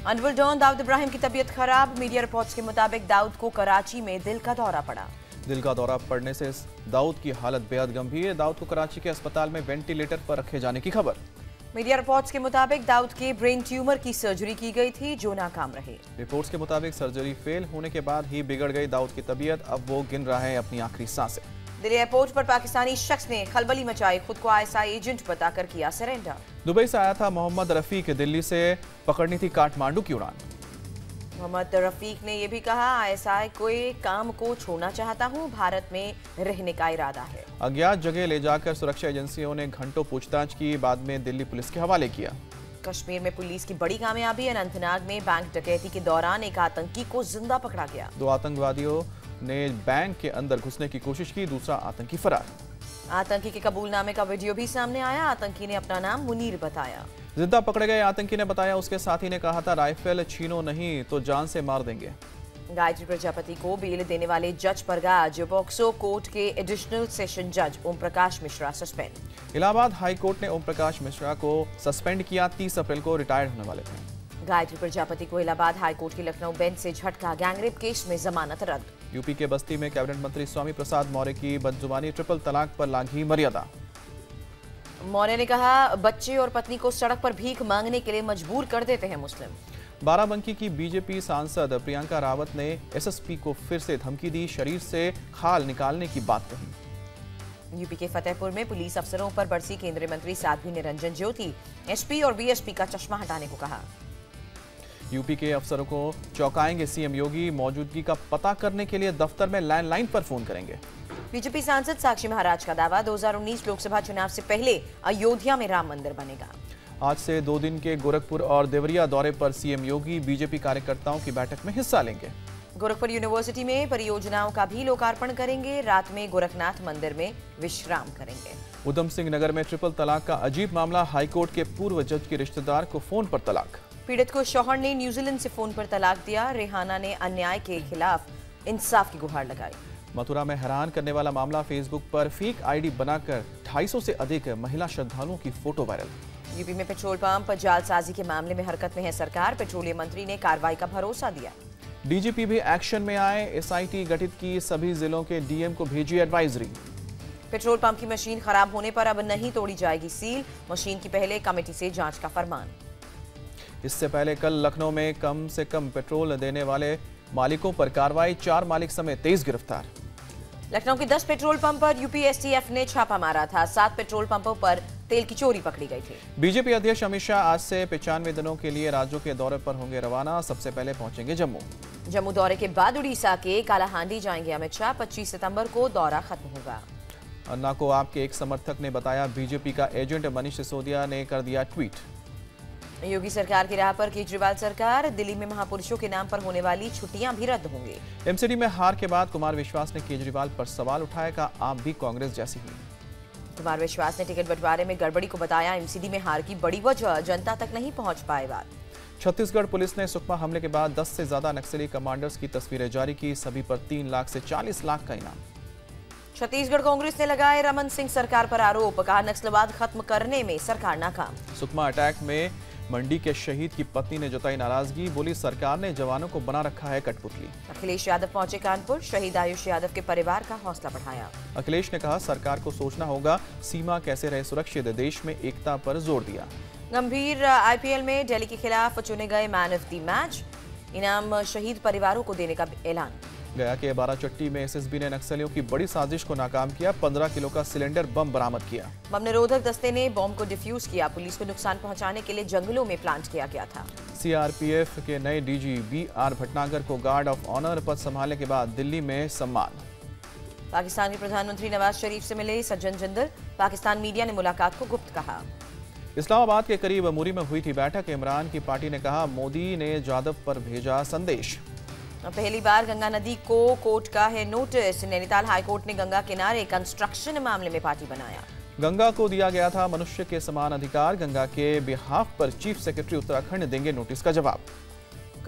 Anwar don Dawood Ibrahim की तबीयत खराब। मीडिया रिपोर्ट्स के मुताबिक दाऊद को कराची में दिल का दौरा पड़ा। दिल का दौरा पड़ने से दाऊद की हालत बेहद गंभीर। दाऊद को कराची के अस्पताल में वेंटिलेटर पर रखे जाने की खबर। मीडिया रिपोर्ट्स के मुताबिक दाऊद के ब्रेन ट्यूमर की सर्जरी की गई थी जो नाकाम रही। रिपोर्ट्स के मुताबिक सर्जरी फेल होने के बाद ही बिगड़ गई दाऊद की तबीयत। अब वो गिन रहा है अपनी आखिरी सांसें। दिल्ली एयरपोर्ट पर पाकिस्तानी शख्स ने खलबली मचाई, खुद को ISI एजेंट बताकर किया सरेंडर। दुबई से आया था मोहम्मद रफीक, दिल्ली से पकड़नी थी काठमांडू की उड़ान। मोहम्मद रफीक ने यह भी कहा, ISI के काम को छोड़ना चाहता हूं, भारत में रहने का इरादा है। अज्ञात जगह ले जाकर सुरक्षा एजेंसियों ने घंटों पूछताछ की, बाद में दिल्ली पुलिस के हवाले किया। कश्मीर में पुलिस की बड़ी कामयाबी। अनंतनाग में बैंक डकैती के दौरान एक आतंकी को जिंदा पकड़ा गया। 2 आतंकवादियों ने बैंक के अंदर घुसने की कोशिश की, दूसरा आतंकी फरार। आतंकी के कबूलनामे का वीडियो भी सामने आया। आतंकी ने अपना नाम मुनीर बताया। जिंदा पकड़े गए आतंकी ने बताया, उसके साथी ने कहा था राइफल छीनो नहीं तो जान से मार देंगे। गायत्री प्रजापति को बेल देने वाले जज परगाज। पॉक्सो कोर्ट के एडिशनल सेशन जज Om Prakash Mishra suspend. Allahabad high court ने ओम प्रकाश मिश्रा को सस्पेंड किया। 30 अप्रैल को रिटायर्ड होने वाले थे। गायत्री प्रजापति को इलाहाबाद हाई कोर्ट की लखनऊ बेंच से झटका। गैंगरेप केस में जमानत रद्द। यूपी के बस्ती में कैबिनेट मंत्री स्वामी प्रसाद मौर्य की बदजुबानी, ट्रिपल तलाक पर लांघी मर्यादा। मौर्य ने कहा, बच्चे और पत्नी को सड़क पर भीख मांगने के लिए मजबूर कर देते हैं मुस्लिम। बाराबंकी की बीजेपी सांसद प्रियंका रावत ने SSP को फिर से धमकी दी, शरीर से खाल निकालने की बात कही। यूपी के फतेहपुर में पुलिस अफसरों पर बरसी केंद्रीय मंत्री साध्वी निरंजन ज्योति। SP और BSP का चश्मा हटाने को कहा। यूपी के अफसरों को चौंकाएंगे CM योगी, मौजूदगी का पता करने के लिए दफ्तर में लैंडलाइन पर फोन करेंगे। बीजेपी सांसद साक्षी महाराज का दावा, 2019 लोकसभा चुनाव से पहले अयोध्या में राम मंदिर बनेगा। आज से 2 दिन के गोरखपुर और देवरिया दौरे पर CM योगी बीजेपी कार्यकर्ताओं की बैठक में हिस्सा लेंगे। गोरखपुर यूनिवर्सिटी में परियोजनाओं का भी लोकार्पण करेंगे। रात में गोरखनाथ मंदिर में विश्राम करेंगे। उधम सिंह नगर में ट्रिपल तलाक का अजीब मामला, हाईकोर्ट के पूर्व जज के रिश्तेदार को फोन पर तलाक। पीड़ित को शौहर ने न्यूजीलैंड से फोन पर तलाक दिया। रेहाना ने अन्याय के खिलाफ इंसाफ की गुहार लगाई। मथुरा में हैरान करने वाला मामला, फेसबुक पर फेक ID बनाकर 250 से अधिक महिला श्रद्धालुओं की फोटो वायरल। यूपी में पेट्रोल पंप जालसाजी के मामले में हरकत में है सरकार। पेट्रोलियम मंत्री ने कार्रवाई का भरोसा दिया। DGP भी एक्शन में आए, SIT गठित की, सभी जिलों के DM को भेजी एडवाइजरी। पेट्रोल पंप की मशीन खराब होने पर अब नहीं तोड़ी जाएगी सील। मशीन की पहले कमेटी से जांच का फरमान। इससे पहले कल लखनऊ में कम से कम पेट्रोल देने वाले मालिकों पर कार्रवाई, 4 मालिक समेत 23 गिरफ्तार। लखनऊ के 10 पेट्रोल पंप पर UP STF ने छापा मारा था। 7 पेट्रोल पंपों पर तेल की चोरी पकड़ी गई थी। बीजेपी अध्यक्ष अमित शाह आज से 95 दिनों के लिए राज्यों के दौरे पर होंगे रवाना। सबसे पहले पहुंचेंगे जम्मू। जम्मू दौरे के बाद उड़ीसा के कालाहांडी जाएंगे अमित शाह। 25 सितंबर को दौरा खत्म होगा। अन्ना को आपके एक समर्थक ने बताया बीजेपी का एजेंट। मनीष सिसोदिया ने कर दिया ट्वीट। योगी सरकार की राह पर केजरीवाल सरकार। दिल्ली में महापुरुषों के नाम पर होने वाली छुट्टियां भी रद्द होंगी। MCD में हार के बाद कुमार विश्वास ने केजरीवाल पर सवाल उठाया, कहा आप भी कांग्रेस जैसी हुई। कुमार विश्वास ने टिकट बंटवारे में गड़बड़ी को बताया MCD में हार की बड़ी वजह, जनता तक नहीं पहुंच पाए बात। छत्तीसगढ़ पुलिस ने सुकमा हमले के बाद 10 से ज्यादा नक्सली कमांडर्स की तस्वीरें जारी की। सभी पर 3 लाख से 40 लाख का इनाम। छत्तीसगढ़ कांग्रेस ने लगाए रमन सिंह सरकार पर आरोप, कहा नक्सलवाद खत्म करने में सरकार नाकाम। सुकमा अटैक में मंडी के शहीद की पत्नी ने जताई नाराजगी, बोली सरकार ने जवानों को बना रखा है कठपुतली। अखिलेश यादव पहुंचे कानपुर, शहीद आयुष यादव के परिवार का हौसला बढ़ाया। अखिलेश ने कहा सरकार को सोचना होगा सीमा कैसे रहे सुरक्षित, देश में एकता पर जोर दिया। गंभीर IPL में दिल्ली के खिलाफ चुने गए मैन ऑफ द मैच। इनाम शहीद परिवारों को देने का ऐलान। गया के 12 चट्टी में SSB ने नक्सलियों की बड़ी साजिश को नाकाम किया। 15 किलो का सिलेंडर बम बरामद किया। बम निरोधक दस्ते ने बम को डिफ्यूज किया। पुलिस को नुकसान पहुंचाने के लिए जंगलों में प्लांट किया गया था। CRPF के नए DG BR भटनागर को गार्ड ऑफ ऑनर पद संभालने के बाद दिल्ली में सम्मान। पाकिस्तान के प्रधानमंत्री नवाज शरीफ से मिले सज्जन जिंदल। पाकिस्तान मीडिया ने मुलाकात को गुप्त कहा। इस्लामाबाद के करीब मुरी में हुई थी बैठक। इमरान की पार्टी ने कहा मोदी ने जाधव पर भेजा संदेश। पहली बार गंगा नदी को कोर्ट का है नोटिस। नैनीताल हाईकोर्ट ने गंगा किनारे कंस्ट्रक्शन मामले में पार्टी बनाया। गंगा को दिया गया था मनुष्य के समान अधिकार। गंगा के बिहाफ पर चीफ सेक्रेटरी उत्तराखंड देंगे नोटिस का जवाब।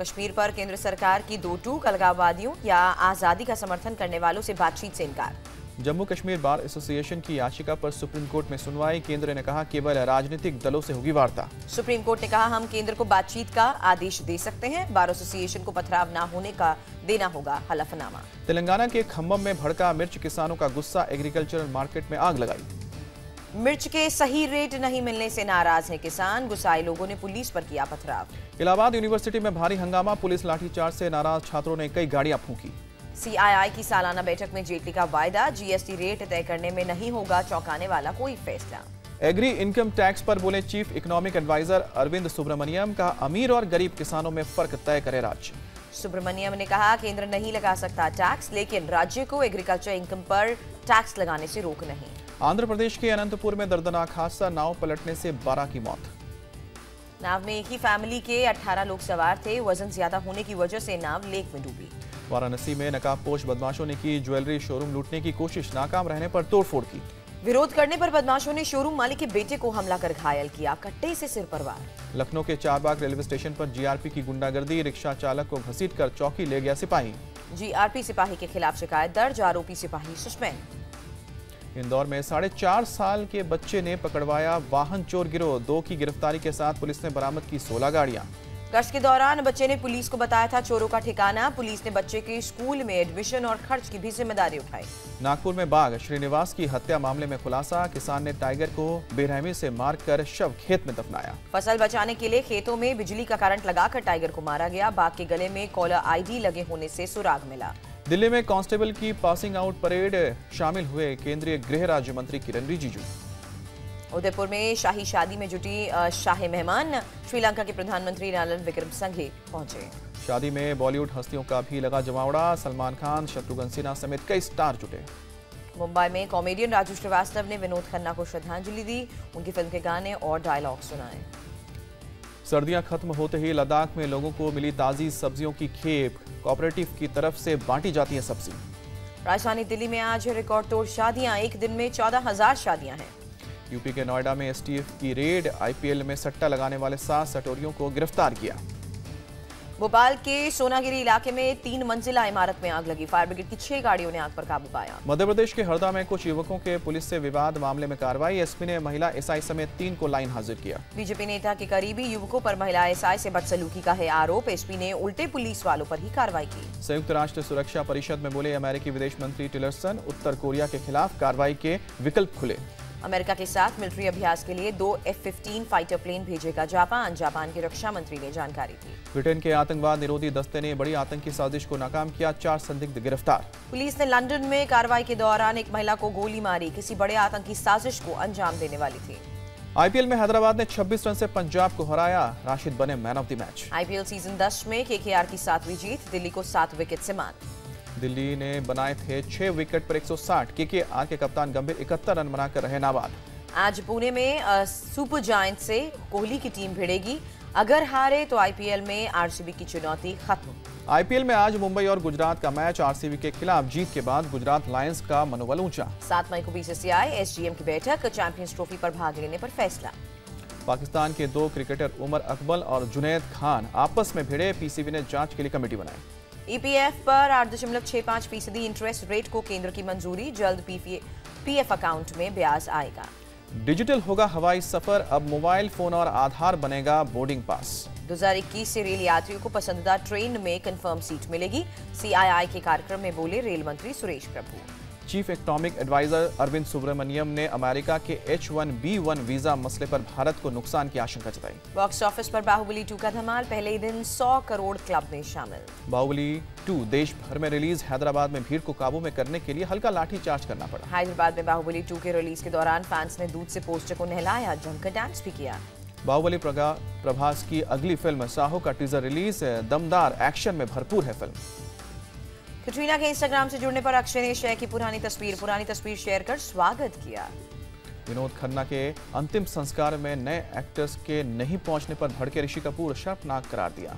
कश्मीर पर केंद्र सरकार की 2 टूक, अलगाववादियों या आजादी का समर्थन करने वालों से बातचीत से इनकार। जम्मू कश्मीर बार एसोसिएशन की याचिका पर सुप्रीम कोर्ट में सुनवाई। केंद्र ने कहा केवल राजनीतिक दलों से होगी वार्ता। सुप्रीम कोर्ट ने कहा हम केंद्र को बातचीत का आदेश दे सकते हैं। बार एसोसिएशन को पथराव न होने का देना होगा हलफनामा। तेलंगाना के खम्भम में भड़का मिर्च, किसानों का गुस्सा, एग्रीकल्चरल मार्केट में आग लगाई। मिर्च के सही रेट नहीं मिलने से नाराज हैं किसान, गुस्साए लोगों ने पुलिस पर किया पथराव। इलाहाबाद यूनिवर्सिटी में भारी हंगामा, पुलिस लाठीचार्ज से नाराज छात्रों ने कई गाड़ियां फूंकी। सीआईआई की सालाना बैठक में जेटली का वायदा, जीएसटी रेट तय करने में नहीं होगा चौंकाने वाला कोई फैसला। एग्री इनकम टैक्स पर बोले chief economic adviser Arvind Subramanian का अमीर और गरीब किसानों में फर्क तय करे राज्य। सुब्रमण्यम ने कहा केंद्र नहीं लगा सकता टैक्स, लेकिन राज्य को एग्रीकल्चर इनकम पर टैक्स लगाने से रोक नहीं। आंध्र प्रदेश के अनंतपुर में दर्दनाक हादसा, नाव पलटने से 12 की मौत। नाव में एक ही फैमिली के 18 लोग सवार थे। वजन ज्यादा होने की वजह से नाव लेक में डूबी। वाराणसी में नकाबपोश बदमाशों ने की ज्वेलरी शोरूम लूटने की कोशिश, नाकाम रहने पर तोड़फोड़ की। विरोध करने पर बदमाशों ने शोरूम मालिक के बेटे को हमला कर घायल किया, कट्टे से सिर पर वार। लखनऊ के चारबाग रेलवे स्टेशन पर जीआरपी की गुंडागर्दी, रिक्शा चालक को घसीटकर चौकी ले गया सिपाही। जीआरपी सिपाही के खिलाफ शिकायत दर्ज, आरोपी सिपाही सस्पेंड। इंदौर में 4.5 साल के बच्चे ने पकड़वाया वाहन चोर गिरोह, 2 की गिरफ्तारी के साथ पुलिस ने बरामद की 16 गाड़ियां। गश्त के दौरान बच्चे ने पुलिस को बताया था चोरों का ठिकाना। पुलिस ने बच्चे के स्कूल में एडमिशन और खर्च की भी जिम्मेदारी उठाई। नागपुर में बाघ श्रीनिवास की हत्या मामले में खुलासा, किसान ने टाइगर को बेरहमी से मारकर शव खेत में दफनाया। फसल बचाने के लिए खेतों में बिजली का करंट लगाकर टाइगर को मारा गया। बाघ के गले में कॉलर आईडी लगे होने से सुराग मिला। दिल्ली में कांस्टेबल की पासिंग आउट परेड, शामिल हुए केंद्रीय गृह राज्य मंत्री किरण रिजिजू। उदयपुर में शाही शादी में जुटी शाही मेहमान, श्रीलंका के प्रधानमंत्री रानिल विक्रमसिंघे पहुंचे। शादी में बॉलीवुड हस्तियों का भी लगा जमावड़ा, सलमान खान, शत्रुघ्न सिन्हा समेत कई स्टार जुटे। मुंबई में कॉमेडियन राजू श्रीवास्तव ने विनोद खन्ना को श्रद्धांजलि दी, उनकी फिल्म के गाने और डायलॉग सुनाए। सर्दियां खत्म होते ही लद्दाख में लोगों को मिली ताजी सब्जियों की खेप, कोऑपरेटिव की तरफ से बांटी जाती है सब्जी। राजधानी दिल्ली में आज रिकॉर्ड तोड़ शादियां, एक दिन में 14,000 शादियां हैं। यूपी के नोएडा में एसटीएफ की रेड, आईपीएल में सट्टा लगाने वाले 7 सटोरियों को गिरफ्तार किया। भोपाल के सोनागिरी इलाके में 3 मंजिला इमारत में आग लगी, फायर ब्रिगेड की 6 गाड़ियों ने आग पर काबू पाया। मध्य प्रदेश के हरदा में कुछ युवकों के पुलिस से विवाद मामले में कार्रवाई, एसपी ने महिला एसआई समेत 3 को लाइन हाजिर किया। बीजेपी नेता के करीबी युवकों पर महिला एसआई से बदसलूकी का है आरोप, एसपी ने उल्टे पुलिस वालों पर ही कार्रवाई की। संयुक्त राष्ट्र सुरक्षा परिषद में बोले अमेरिकी विदेश मंत्री टिलरसन, उत्तर कोरिया के खिलाफ कार्रवाई के विकल्प खुले। अमेरिका के साथ मिलिट्री अभ्यास के लिए 2 F-15 फाइटर प्लेन भेजेगा जापान, जापान के रक्षा मंत्री ने जानकारी दी। ब्रिटेन के आतंकवाद निरोधी दस्ते ने बड़ी आतंकी साजिश को नाकाम किया, 4 संदिग्ध गिरफ्तार। पुलिस ने लंदन में कार्रवाई के दौरान एक महिला को गोली मारी, किसी बड़े आतंकी साजिश को अंजाम देने वाली थी। आईपीएल में हैदराबाद ने 26 रन से पंजाब को हराया, राशिद बने man of the match. IPL season 10 में केकेआर की 7वीं जीत, दिल्ली को 7 विकेट से मात। दिल्ली ने बनाए थे 6 विकेट पर 160, केकेआर के कप्तान गंभीर 71 रन बनाकर रहे नाबाद। आज पुणे में सुपर जायंट से कोहली की टीम भिड़ेगी, अगर हारे तो आईपीएल में आरसीबी की चुनौती खत्म। आईपीएल में आज मुंबई और गुजरात का मैच, आरसीबी के खिलाफ जीत के बाद गुजरात लायंस का मनोबल ऊंचा। 7 मई को बीसीसीआई एसजीएम की बैठक, चैंपियंस ट्रॉफी पर भाग लेने पर फैसला। पाकिस्तान के 2 क्रिकेटर उमर अकबल और जुनैद खान आपस में भिड़े, पीसीबी ने जांच के लिए कमेटी बनाई। ईपीएफ पर 8.65% इंटरेस्ट रेट को केंद्र की मंजूरी, जल्द पीएफ अकाउंट में ब्याज आएगा। डिजिटल होगा हवाई सफर, अब मोबाइल फोन और आधार बनेगा बोर्डिंग पास। 2021 से रेल यात्रियों को पसंदीदा ट्रेन में कंफर्म सीट मिलेगी, सीआईआई के कार्यक्रम में बोले रेल मंत्री Suresh Prabhu. Chief economic adviser Arvind Subramanian ने अमेरिका के H-1B1 वीजा मसले पर भारत को नुकसान की आशंका जताई। बॉक्स ऑफिस पर बाहुबली 2 का धमाल, पहले ही दिन 100 करोड़ क्लब में शामिल। बाहुबली 2 देश भर में रिलीज, हैदराबाद में भीड़ को काबू में करने के लिए हल्का लाठीचार्ज करना पड़ा। हैदराबाद में बाहुबली 2 के रिलीज के दौरान फैंस ने दूध से पोस्टर को नहलाया, जमकर डांस भी किया। बाहुबली प्रभास की अगली फिल्म साहो का टीजर रिलीज, दमदार एक्शन में भरपूर है फिल्म। कटरीना के इंस्टाग्राम से जुड़ने पर अक्षय ने शेयर की पुरानी तस्वीर शेयर कर स्वागत किया। विनोद खन्ना के अंतिम संस्कार में नए एक्टर्स के नहीं पहुंचने पर भड़के ऋषि कपूर, शर्मनाक करार दिया।